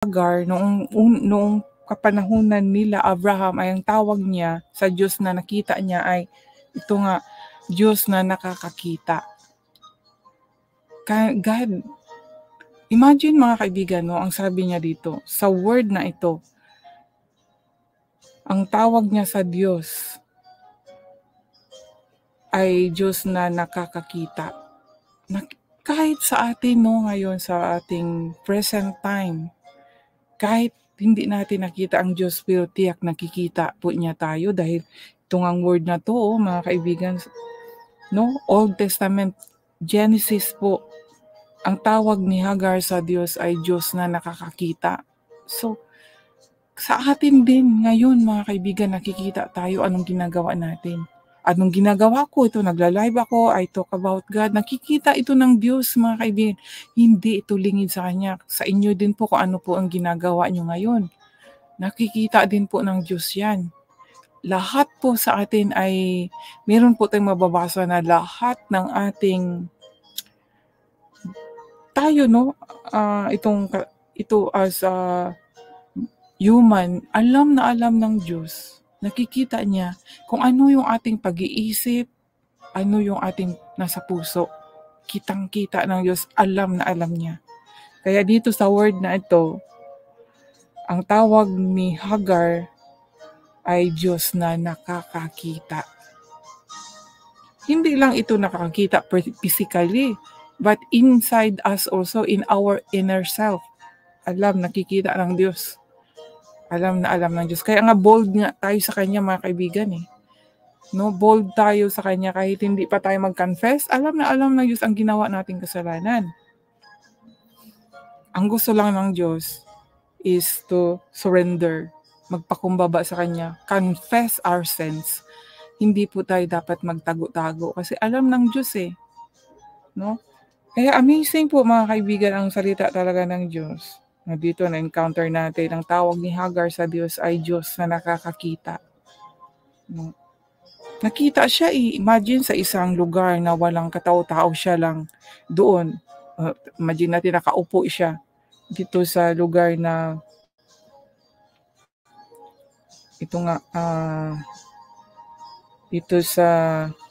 Hagar, noong kapanahunan nila Abraham ay ang tawag niya sa Diyos na nakita niya ay ito nga, Diyos na nakakakita. God, imagine mga kaibigan, no, ang sabi niya dito, sa word na ito, ang tawag niya sa Diyos ay Diyos na nakakakita. Kahit sa atin, no, ngayon sa ating present time, kahit hindi natin nakita ang Diyos, pero tiyak nakikita po niya tayo dahil itong ang word na to, mga kaibigan, no, Old Testament, Genesis po, ang tawag ni Hagar sa Diyos ay Diyos na nakakakita. So, sa atin din ngayon, mga kaibigan, nakikita tayo anong ginagawa natin. Anong ginagawa ko? Ito, nagla-live ako, I talk about God. Nakikita ito ng Diyos, mga kaibigan. Hindi ito lingid sa Kanya. Sa inyo din po kung ano po ang ginagawa nyo ngayon. Nakikita din po ng Diyos yan. Lahat po sa atin ay, meron po tayong mababasa na lahat ng ating, tayo, no? Ito as human, alam na alam ng Diyos. Nakikita niya kung ano yung ating pag-iisip, ano yung ating nasa puso. Kitang-kita ng Diyos, alam na alam niya. Kaya dito sa word na ito, ang tawag ni Hagar ay Diyos na nakakakita. Hindi lang ito nakakakita physically, but inside us also, in our inner self. Nakikita ng Diyos. Alam na alam ng Diyos. Kaya nga bold nga tayo sa Kanya, mga kaibigan eh. No, bold tayo sa Kanya kahit hindi pa tayo mag-confess. Alam na alam ng Diyos ang ginawa nating kasalanan. Ang gusto lang ng Diyos is to surrender, magpakumbaba sa Kanya, confess our sins. Hindi po tayo dapat magtago-tago kasi alam ng Diyos eh. No? Kaya amazing po, mga kaibigan, ang salita talaga ng Diyos. Dito na-encounter natin, ang tawag ni Hagar sa Diyos ay Diyos na nakakakita. No? Nakita siya imagine sa isang lugar na walang katao-tao, siya lang doon. Imagine natin nakaupo siya dito sa lugar na ito nga dito sa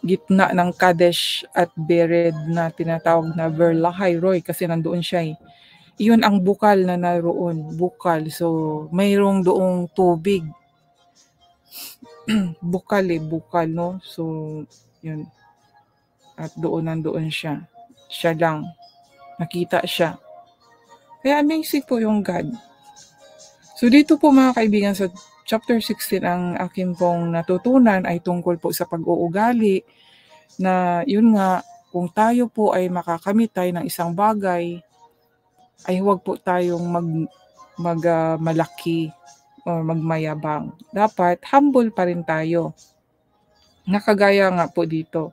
gitna ng Kadesh at Bered na tinatawag na Verlahai-roi kasi nandoon siya eh. Iyon ang bukal na naroon, bukal. So, mayroong doong tubig. bukal, no? So, yun. At nandoon siya. Siya lang. Nakita siya. Kaya amazing po yung God. So, dito po, mga kaibigan, sa chapter 16, ang akin pong natutunan ay tungkol po sa pag-uugali na yun nga, kung tayo po ay makakamit tayo ng isang bagay, ay huwag po tayong malaki o magmayabang. Dapat humble pa rin tayo. Nakagaya nga po dito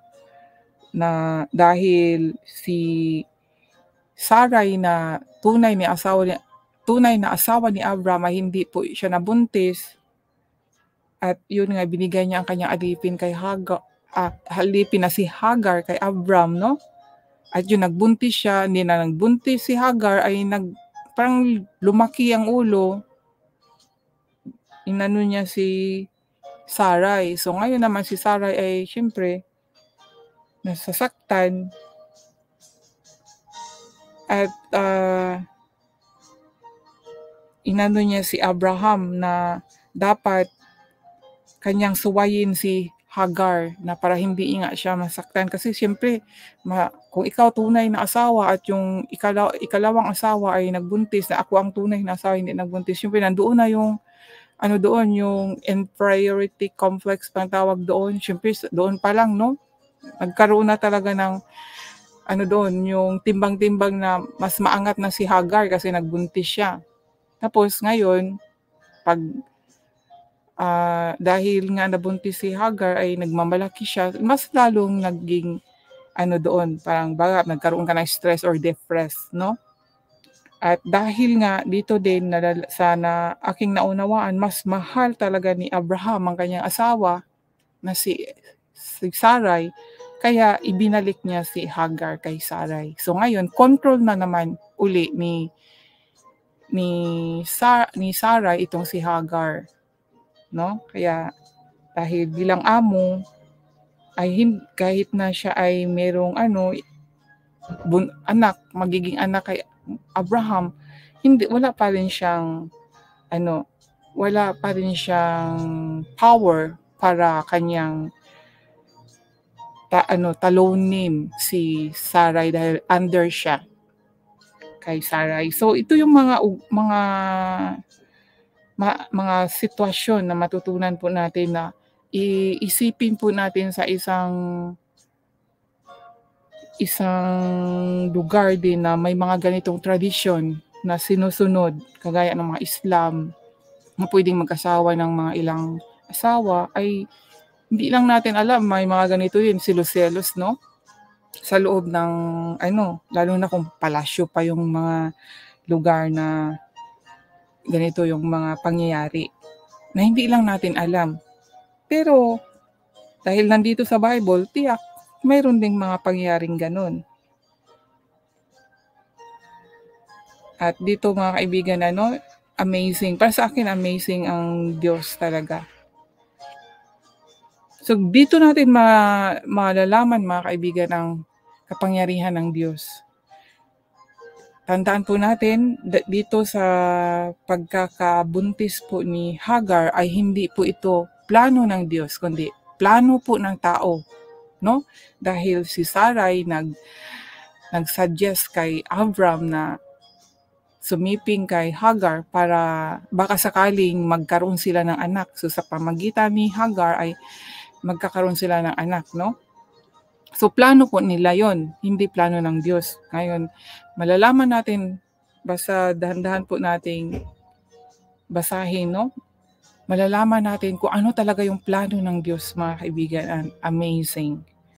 na dahil si Sarai na tunay na asawa ni Abraham ay hindi po siya nabuntis at yun nga binigay niya ang kanyang alipin kay Hagar, alipin na si Hagar kay Abraham, no? At yun, nagbuntis siya, hindi na nagbuntis si Hagar, ay parang lumaki ang ulo, inano niya si Sarai. So ngayon naman si Sarai ay syempre, nasasaktan, at inano niya si Abraham na dapat kanyang suwayin si Hagar na para hindi nga siya masaktan kasi siyempre kung ikaw tunay na asawa at yung ikalawang asawa ay nagbuntis na ako ang tunay na asawa hindi nagbuntis, siyempre nandoon na yung yung inferiority complex pang tawag doon, siyempre doon pa lang, no, nagkaroon na talaga ng yung timbang-timbang na mas maangat na si Hagar kasi nagbuntis siya. Tapos ngayon pag dahil nga nabuntis si Hagar ay nagmamalaki siya, mas lalong naging parang nagkaroon ka ng stress or depressed, no? At dahil nga dito din sana aking naunawaan, mas mahal talaga ni Abraham ang kanyang asawa na si Sarai, kaya ibinalik niya si Hagar kay Sarai. So ngayon, control na naman uli ni ni Sarah itong si Hagar, no? Kaya dahil bilang amo ay kahit na siya ay merong magiging anak kay Abraham, wala pa rin siyang wala pa rin siyang power para kanyang talunin si Sarai dahil under siya kay Sarai. So ito yung mga sitwasyon na matutunan po natin na iisipin po natin sa isang lugar din na may mga ganitong tradisyon na sinusunod, kagaya ng mga Islam, na pwedeng mag-asawa ng mga ilang asawa, ay hindi lang natin alam, may mga ganito din, selos-selos, no? Sa loob ng, lalo na kung palasyo pa yung mga lugar na ganito yung mga pangyayari, na hindi lang natin alam. Pero, dahil nandito sa Bible, tiyak, mayroon ding mga pangyayaring ganun. At dito mga kaibigan, amazing. Para sa akin, amazing ang Diyos talaga. So, dito natin malalaman mga kaibigan ang kapangyarihan ng Diyos. Tandaan po natin, dito sa pagkakabuntis po ni Hagar ay hindi po ito plano ng Diyos, kundi plano po ng tao, no? Dahil si Sarai nag-suggest kay Abram na sumiping kay Hagar para baka sakaling magkaroon sila ng anak. So sa pamagitan ni Hagar ay magkakaroon sila ng anak, no? So plano po nila yon, hindi plano ng Diyos. Ngayon, malalaman natin, basta dahan-dahan po nating basahin, no? Malalaman natin kung ano talaga yung plano ng Diyos, mga kaibigan. Amazing.